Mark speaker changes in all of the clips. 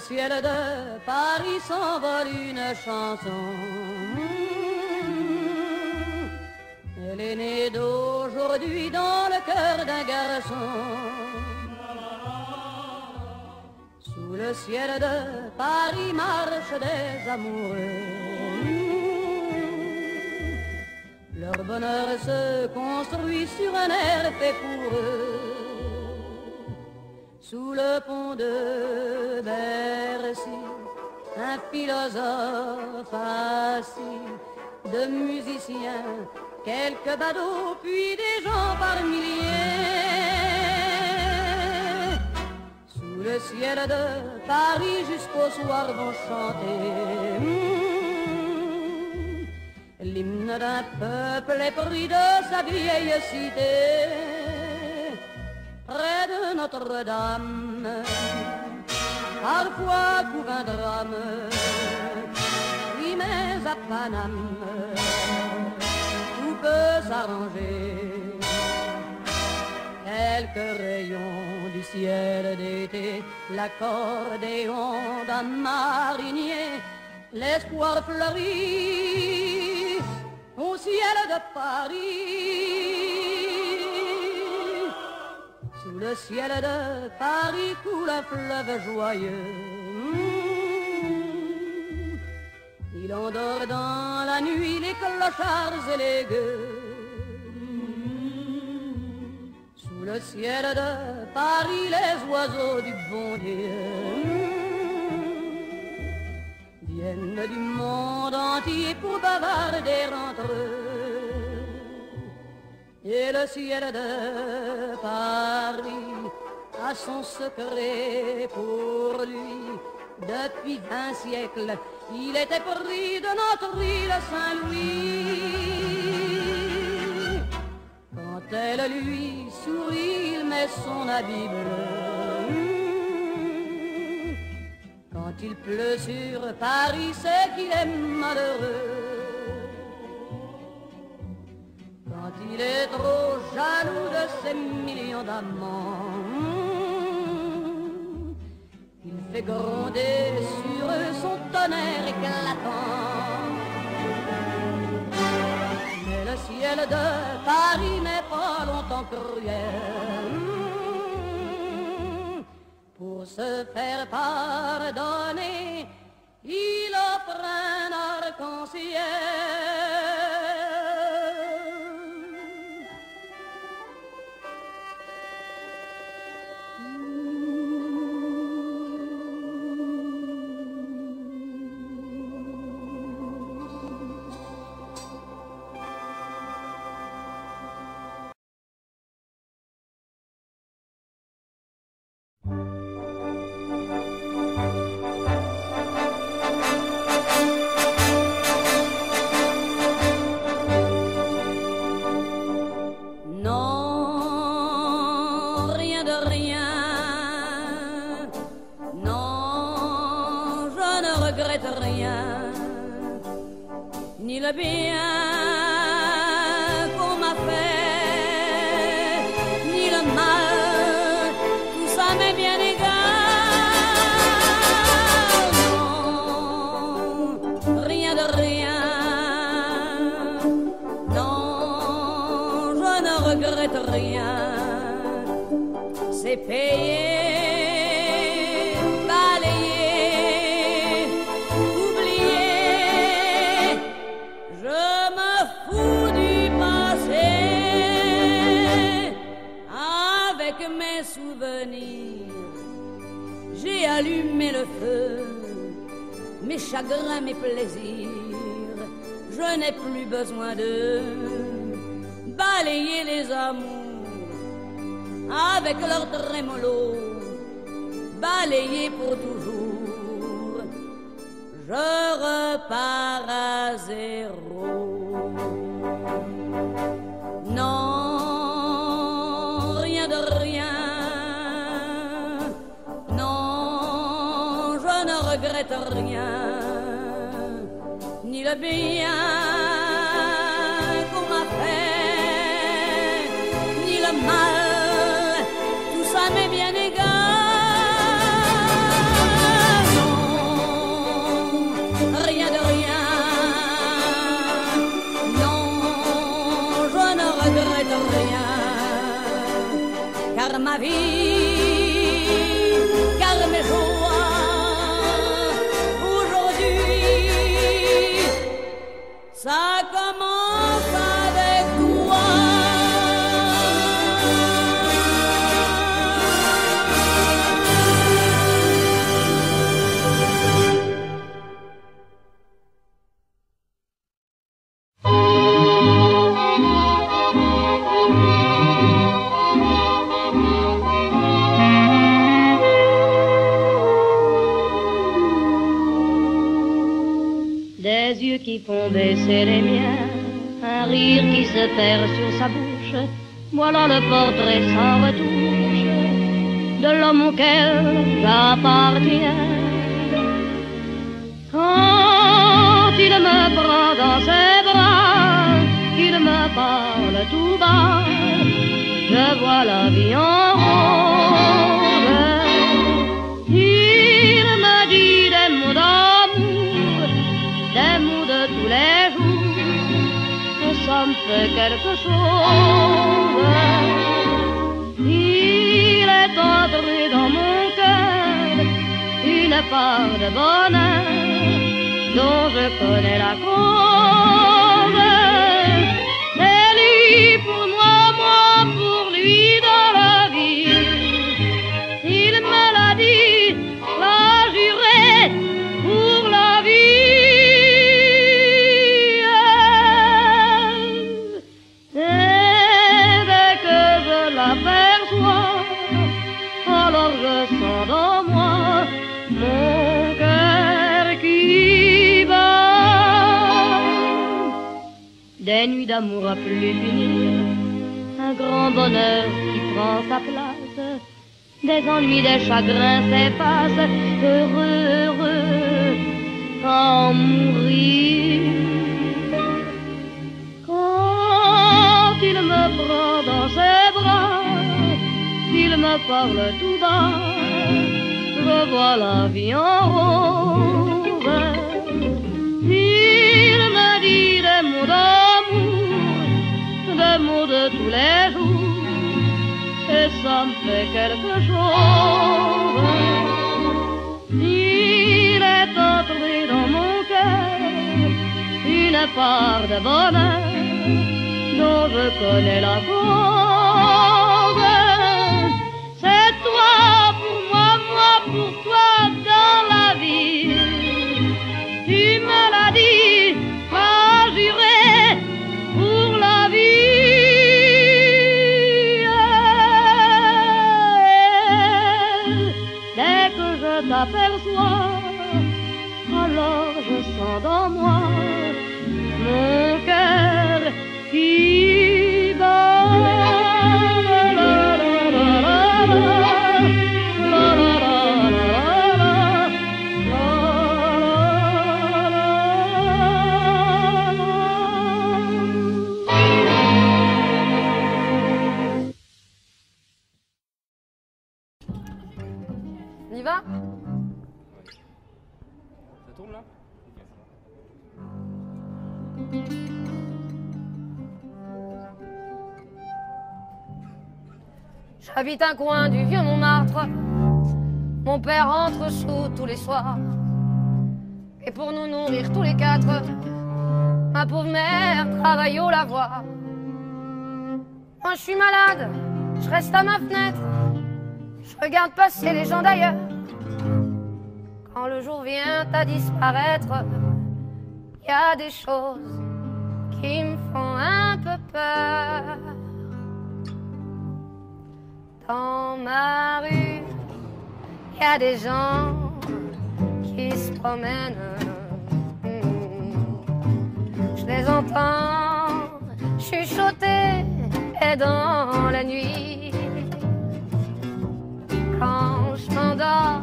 Speaker 1: ciel de Paris s'envole une chanson. Elle est née d'aujourd'hui dans le cœur d'un garçon. Sous le ciel de Paris marchent des amoureux. Leur bonheur se construit sur un air fait pour eux. Sous le pont de Bercy, un philosophe assis, de musiciens, quelques badauds, puis des gens par milliers. Sous le ciel de Paris jusqu'au soir vont chanter l'hymne d'un peuple épris de sa vieille cité. Près de Notre-Dame, parfois couvre un drame, oui mais à Paname, tout peut s'arranger. Quelques rayons du ciel d'été, l'accordéon d'un marinier, l'espoir fleurit au ciel de Paris. Sous le ciel de Paris coule un fleuve joyeux. Il endort dans la nuit les clochards et les gueux. Sous le ciel de Paris les oiseaux du bon Dieu viennent du monde entier pour bavarder entre eux. Et le ciel de Paris a son secret pour lui. Depuis 20 siècles, il était pris de notre île Saint-Louis. Quand elle lui sourit, il met son habit bleu. Quand il pleut sur Paris, c'est qu'il est malheureux. Quand il est trop jaloux de ses millions d'amants, il fait gronder sur eux son tonnerre éclatant. Mais le ciel de Paris n'est pas longtemps cruel. Pour se faire pardonner, il offre un arc-en-ciel. Ni le bien qu'on m'a fait, ni le mal, tout ça m'est bien égal. Non, rien de rien. Non, je ne regrette rien. C'est payé. Mes souvenirs, j'ai allumé le feu, mes chagrins, mes plaisirs, je n'ai plus besoin de balayer les amours avec leur trémolo, balayer pour toujours, je repars à zéro. Non, regrette rien, ni le bien qu'on m'a fait, ni le mal, tout ça m'est bien égal. ma vie, car mes joies aujourd'hui, ça commence avec toi.
Speaker 2: Des yeux qui font baisser les miens, un rire qui se perd sur sa bouche, voilà le portrait sans retouche de l'homme auquel j'appartiens. Quand il me prend dans ses bras, qu'il me parle tout bas, je vois la vie en rose. Il me dit des mots d'amour, des mots de tous les jours, que ça me fait quelque chose. Il est entré dans mon cœur une part de bonheur dont je connais la cause. C'est lui pour moi, moi pour lui dans la vie. Il me l'a dit, l'a juré pour la vie. Alors je sens dans moi mon cœur qui bat. Des nuits d'amour à plus finir, un grand bonheur qui prend sa place, des ennuis, des chagrins s'effacent, heureux, heureux, en mourir. Quand il me prend dans ses bras, il me parle tout bas, je vois la vie en rose. Il me dit des mots d'amour, des mots de tous les jours, et ça me fait quelque chose. Il est entré dans mon cœur une part de bonheur dont je connais la cause. C'est toi pour moi, moi pour toi dans la vie. Tu me l'as dit, m'as juré pour la vie. Dès que je t'aperçois, alors je sens dans moi mon cœur qui bat.
Speaker 3: On y va?
Speaker 4: Ça tourne là?
Speaker 3: J'habite un coin du vieux Montmartre. Mon père entre sous tous les soirs. Et pour nous nourrir tous les quatre, ma pauvre mère travaille au lavoir. Moi je suis malade, je reste à ma fenêtre, je regarde passer les gens d'ailleurs. Quand le jour vient à disparaître, il y a des choses qui me font un peu peur. Dans ma rue, il y a des gens qui se promènent. Je les entends chuchoter et dans la nuit. Quand je m'endors,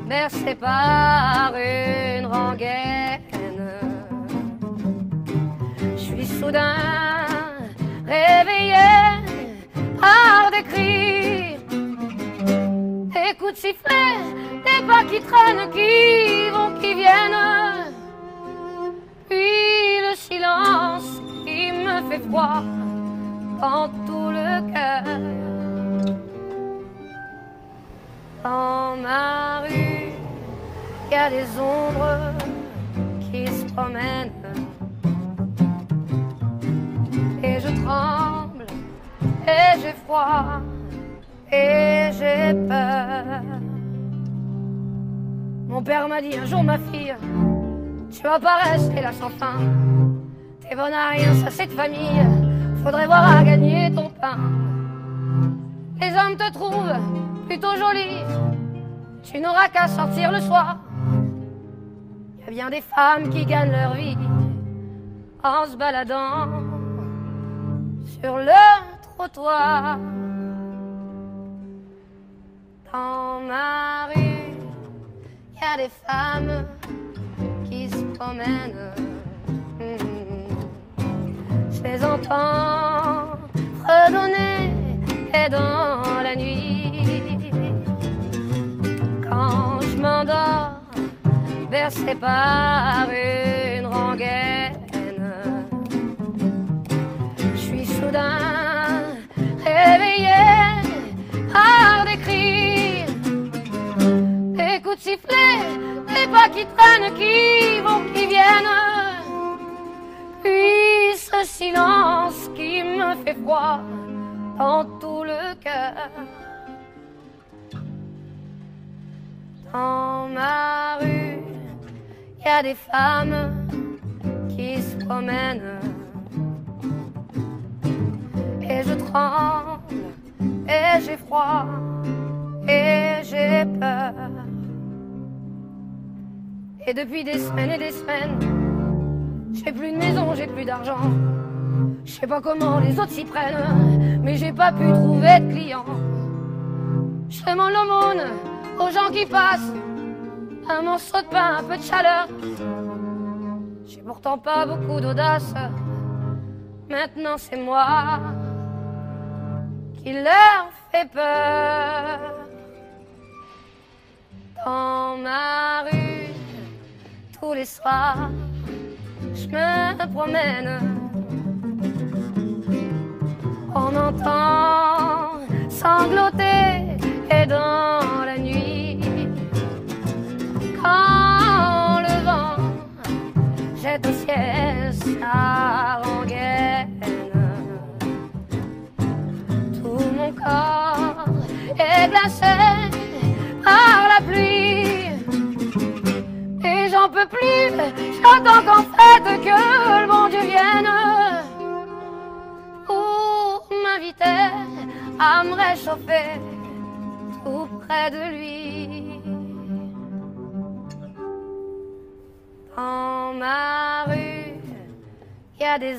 Speaker 3: bercé par une rengaine, je suis soudain réveillé par des cris, des coups de sifflet, des pas qui traînent, qui vont, qui viennent, puis le silence qui me fait froid dans tout le cœur. a des ombres qui se promènent et je tremble et j'ai froid et j'ai peur. Mon père m'a dit un jour, ma fille, tu vas pas rester là sans fin. T'es bonne à rien, ça c'est de famille, faudrait voir à gagner ton pain. Les hommes te trouvent plutôt jolie, tu n'auras qu'à sortir le soir. Y a bien des femmes qui gagnent leur vie en se baladant sur le trottoir. Dans ma rue, y a des femmes qui se promènent. Je les entends fredonner et dans la nuit, quand je m'endors bercé par une rengaine, je suis soudain réveillé par des cris, des coups de sifflet, des pas qui traînent, qui vont, qui viennent, puis ce silence qui me fait froid dans tout le cœur. Dans ma rue, y a des femmes qui se promènent et je tremble et j'ai froid et j'ai peur. Et depuis des semaines, j'ai plus de maison, j'ai plus d'argent. Je sais pas comment les autres s'y prennent, mais j'ai pas pu trouver de clients. Je demande l'aumône aux gens qui passent, un morceau de pain, un peu de chaleur. J'ai pourtant pas beaucoup d'audace, maintenant c'est moi qui leur fait peur. Dans ma rue, tous les soirs, je me promène. On entend sangloter et dans la nuit, quand le vent jette au ciel sa rengaine, tout mon corps est glacé par la pluie et j'en peux plus. J'attends qu'en fait que le bon Dieu vienne pour m'inviter à me réchauffer tout près de lui. Dans ma rue, y a des